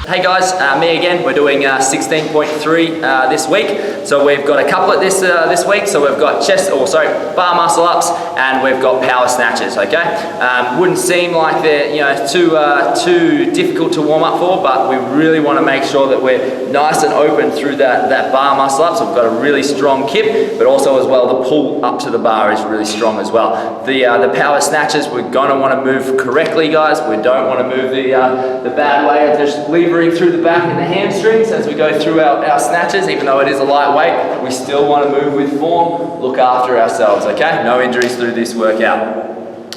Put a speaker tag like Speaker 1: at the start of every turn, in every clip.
Speaker 1: Hey guys, me again. We're doing 16.3 this week. So we've got a couple this week. So we've got bar muscle ups, and we've got power snatches. Okay, wouldn't seem like they're too difficult to warm up for, but we really want to make sure that we're nice and open through that bar muscle up. So we've got a really strong kip, but also as well the pull up to the bar is really strong as well. The power snatches, we're gonna want to move correctly, guys. We don't want to move the bad way of just levering through the back and the hamstrings as we go through our snatches. Even though it is a lightweight, we still want to move with form, look after ourselves, okay? No injuries through this workout.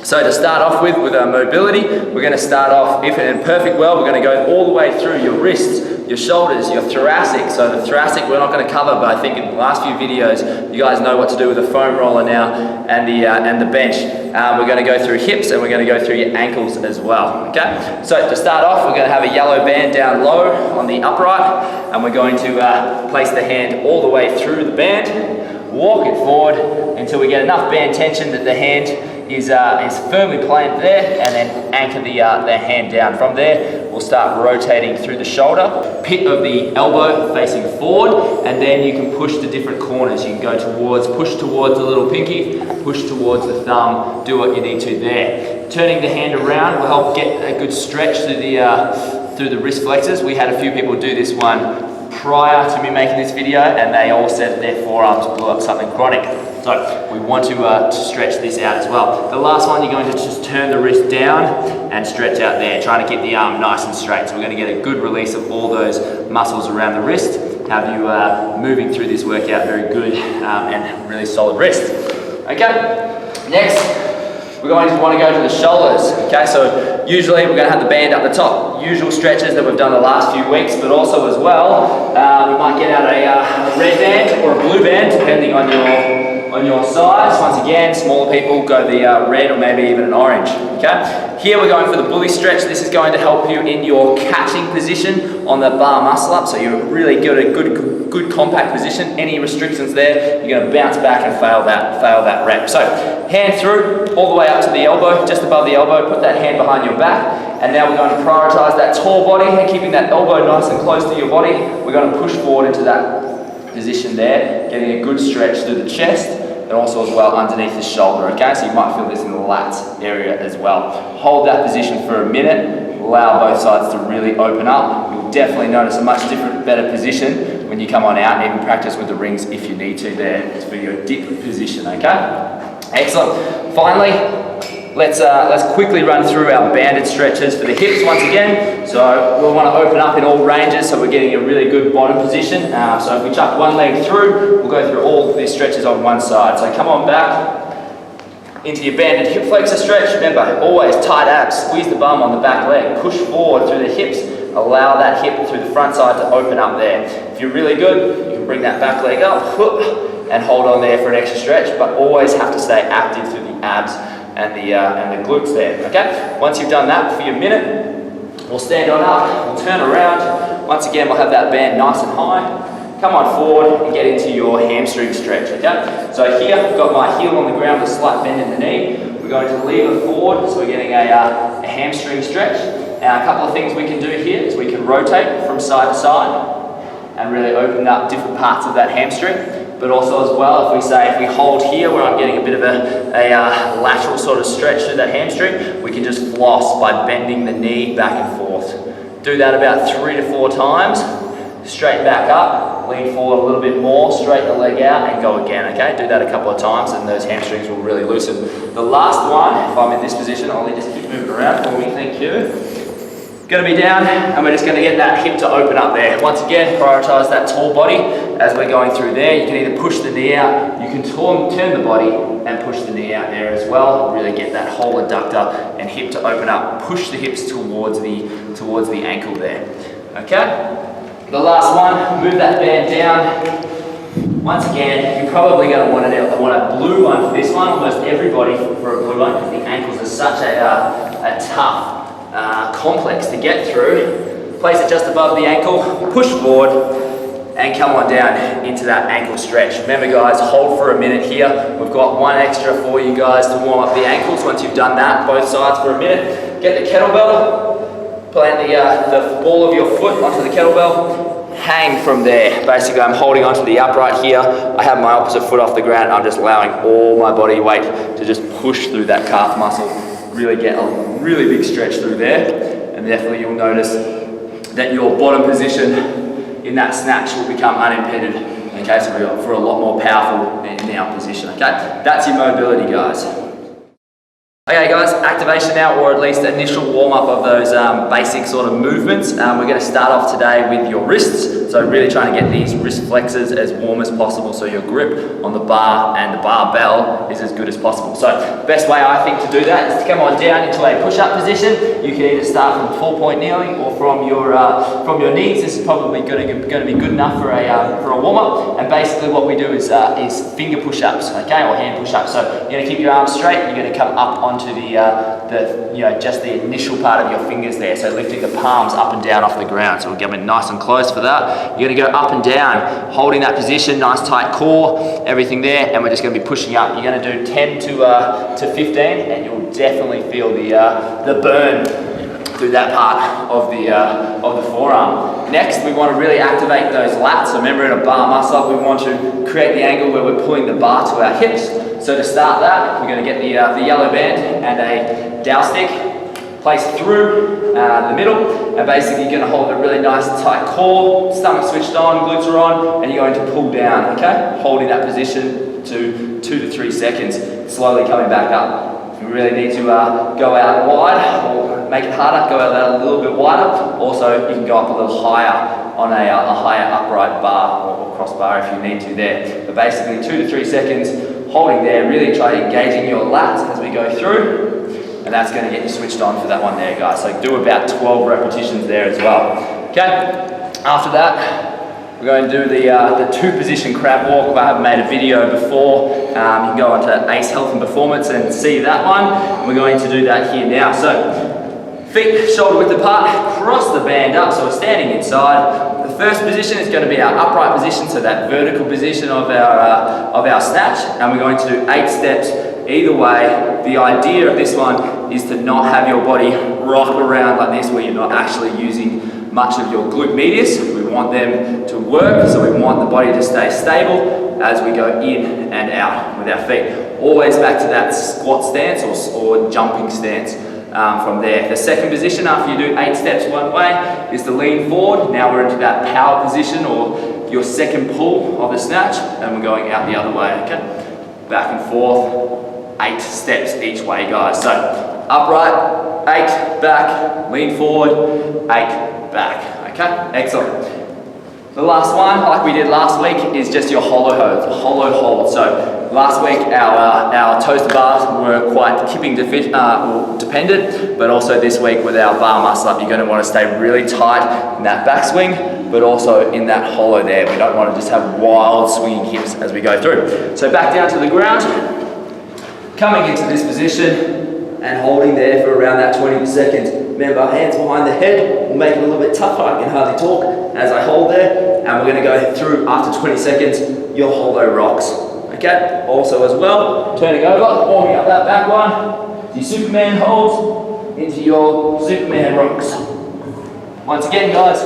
Speaker 1: So to start off with our mobility, we're going to start off, if in perfect well, we're going to go all the way through your wrists, your shoulders, your thoracic. So the thoracic we're not going to cover, but I think in the last few videos, you guys know what to do with the foam roller now and the bench. We're going to go through hips and we're going to go through your ankles as well, okay? So to start off, we're going to have a yellow band down low on the upright, and we're going to place the hand all the way through the band, walk it forward until we get enough band tension that the hand is firmly planted there, and then anchor the hand down. From there, we'll start rotating through the shoulder, pit of the elbow facing forward, and then you can push to different corners. You can go push towards the little pinky, push towards the thumb, do what you need to there. Turning the hand around will help get a good stretch through the wrist flexors. We had a few people do this one prior to me making this video, and they all said that their forearms blew up something chronic. So we want to stretch this out as well. The last one, you're going to just turn the wrist down and stretch out there, trying to keep the arm nice and straight. So we're going to get a good release of all those muscles around the wrist, have you moving through this workout very good and really solid wrist. Okay, next, we're going to want to go to the shoulders. Okay, so usually we're going to have the band up the top. Usual stretches that we've done the last few weeks, but also as well, we might get out a red band or a blue band, depending on your size. Once again, smaller people go the red or maybe even an orange. Okay, here we're going for the bully stretch. This is going to help you in your catching position on the bar muscle up, so you're really good at good compact position. Any restrictions there, you're going to bounce back and fail that rep. So hand through all the way up to the elbow, just above the elbow. Put that hand behind your back, and now we're going to prioritize that tall body and keeping that elbow nice and close to your body. We're going to push forward into that position there, getting a good stretch through the chest and also as well underneath the shoulder. Okay, so you might feel this in the lats area as well. Hold that position for a minute, allow both sides to really open up. You'll definitely notice a much better position when you come on out, and even practice with the rings if you need to there. It's for your dip position, okay? Excellent. Finally, let's quickly run through our banded stretches for the hips once again. So we'll want to open up in all ranges, so we're getting a really good bottom position. So if we chuck one leg through, we'll go through all these stretches on one side. So come on back into your banded hip flexor stretch. Remember, always tight abs. Squeeze the bum on the back leg. Push forward through the hips. Allow that hip through the front side to open up there. If you're really good, you can bring that back leg up and hold on there for an extra stretch, but always have to stay active through the abs and the glutes there, okay? Once you've done that for your minute, we'll stand on up, we'll turn around. Once again, we'll have that band nice and high. Come on forward and get into your hamstring stretch, okay? So here, I've got my heel on the ground with a slight bend in the knee. We're going to lever forward, so we're getting a hamstring stretch. Now, a couple of things we can do here is we can rotate from side to side and really open up different parts of that hamstring. But also as well, if we hold here where I'm getting a bit of a lateral sort of stretch through that hamstring, we can just floss by bending the knee back and forth. Do that about 3 to 4 times. Straighten back up, lean forward a little bit more, straighten the leg out and go again, okay? Do that a couple of times and those hamstrings will really loosen. The last one, if I'm in this position, Ollie, just keep moving around for me, thank you. Going to be down, and we're just going to get that hip to open up there. Once again, prioritize that tall body as we're going through there. You can either push the knee out, you can turn the body and push the knee out there as well. Really get that whole adductor and hip to open up. Push the hips towards the ankle there. Okay? The last one, move that band down. Once again, you're probably going to want a blue one for this one. Almost everybody for a blue one, because the ankles are such a tough complex to get through. Place it just above the ankle, push forward, and come on down into that ankle stretch. Remember guys, hold for a minute here. We've got one extra for you guys to warm up the ankles. Once you've done that, both sides for a minute, get the kettlebell, plant the ball of your foot onto the kettlebell, hang from there. Basically, I'm holding onto the upright here. I have my opposite foot off the ground. I'm just allowing all my body weight to just push through that calf muscle. Really get a really big stretch through there. And definitely you'll notice that your bottom position in that snatch will become unimpeded. Okay, so for a lot more powerful in our position, okay? That's your mobility, guys. Okay guys, activation now, or at least initial warm-up of those basic sort of movements. We're going to start off today with your wrists. So really trying to get these wrist flexors as warm as possible so your grip on the bar and the barbell is as good as possible. So best way I think to do that is to come on down into a push-up position. You can either start from 4-point kneeling or from your knees. This is probably going to be good enough for a warm-up. And basically what we do is finger push-ups, okay, or hand push-ups. So you're going to keep your arms straight. You're going to come up onto just the initial part of your fingers there. So lifting the palms up and down off the ground. So we're getting nice and close for that. You're going to go up and down, holding that position, nice tight core, everything there, and we're just going to be pushing up. You're going to do 10 to 15, and you'll definitely feel the burn through that part of the forearm. Next, we want to really activate those lats. So remember, in a bar muscle up, we want to create the angle where we're pulling the bar to our hips. So to start that, we're going to get the yellow band and a dowel stick placed through the middle, and basically you're going to hold a really nice tight core, stomach switched on, glutes are on, and you're going to pull down, okay? Holding that position to 2 to 3 seconds, slowly coming back up. If you really need to go out wide or make it harder, go out a little bit wider. Also, you can go up a little higher on a higher upright bar or crossbar if you need to there. But basically 2 to 3 seconds, holding there, really try engaging your lats as we go through. And that's going to get you switched on for that one there, guys. So do about 12 repetitions there as well. Okay, after that, we're going to do the 2-position crab walk. I have made a video before. You can go onto Ace Health and Performance and see that one. And we're going to do that here now. So feet shoulder width apart, cross the band up, so we're standing inside. The first position is going to be our upright position, so that vertical position of our snatch, and we're going to do 8 steps either way. The idea of this one is to not have your body rock around like this, where you're not actually using much of your glute medius. We want them to work, so we want the body to stay stable as we go in and out with our feet. Always back to that squat stance or jumping stance from there. The second position after you do 8 steps one way is to lean forward. Now we're into that power position, or your second pull of the snatch, and we're going out the other way, okay? Back and forth, 8 steps each way, guys. So upright, 8 back, lean forward, 8 back, okay? Excellent. The last one, like we did last week, is just your hollow hold. So last week our toes to bars were quite kipping dependent, but also this week with our bar muscle up, you're going to want to stay really tight in that backswing, but also in that hollow there. We don't want to just have wild swinging hips as we go through. So back down to the ground, coming into this position and holding there for around that 20 seconds. Remember, hands behind the head will make it a little bit tougher. I can hardly talk as I hold there. And we're going to go through after 20 seconds, your hollow rocks. Okay, also as well, turning over, warming up that back one. Your Superman holds into your Superman rocks. Once again, guys,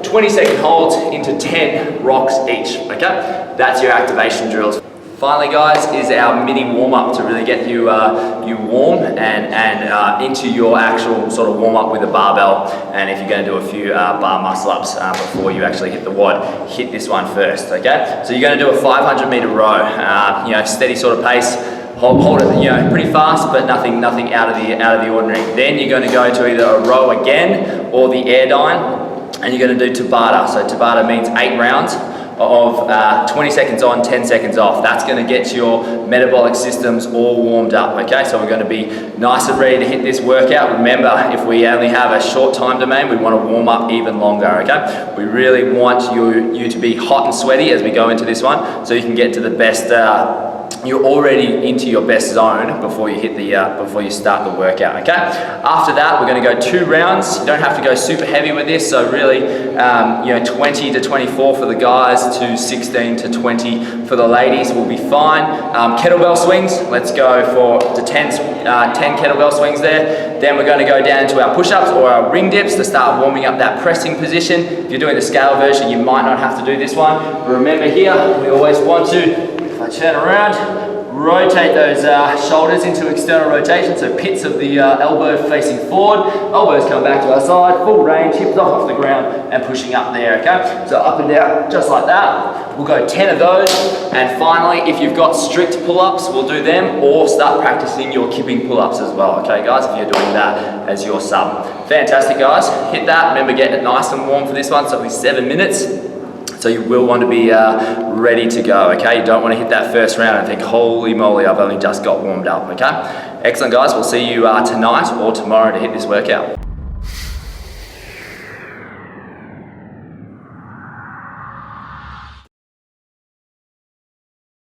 Speaker 1: 20-second holds into 10 rocks each. Okay, that's your activation drills. Finally, guys, is our mini warm-up to really get you warm and into your actual sort of warm-up with the barbell. And if you're going to do a few bar muscle-ups before you actually hit the wad, hit this one first, okay? So you're going to do a 500-meter row, steady sort of pace. Hold it, pretty fast, but nothing out of the ordinary. Then you're going to go to either a row again or the air dyne, and you're going to do Tabata. So Tabata means 8 rounds of 20 seconds on, 10 seconds off. That's going to get your metabolic systems all warmed up, okay? So we're going to be nice and ready to hit this workout. Remember, if we only have a short time domain, we want to warm up even longer, okay? We really want you to be hot and sweaty as we go into this one, so you can get to the best, you're already into your best zone before you hit before you start the workout, okay? After that, we're going to go 2 rounds. You don't have to go super heavy with this, so really, 20 to 24 for the guys, to 16 to 20 for the ladies will be fine. Kettlebell swings, let's go for the 10 kettlebell swings there. Then we're going to go down into our push-ups or our ring dips to start warming up that pressing position. If you're doing the scale version, you might not have to do this one. But remember here, we always want to, if I turn around, rotate those shoulders into external rotation, so pits of the elbow facing forward, elbows come back to our side, full range, hips off the ground, and pushing up there, okay? So up and down, just like that. We'll go 10 of those, and finally, if you've got strict pull-ups, we'll do them, or start practicing your kipping pull-ups as well, okay guys, if you're doing that as your sub. Fantastic guys, hit that. Remember, getting it nice and warm for this one, so it'll be 7 minutes. So you will want to be ready to go, okay? You don't want to hit that first round and think, holy moly, I've only just got warmed up, okay? Excellent guys, we'll see you tonight or tomorrow to hit this workout.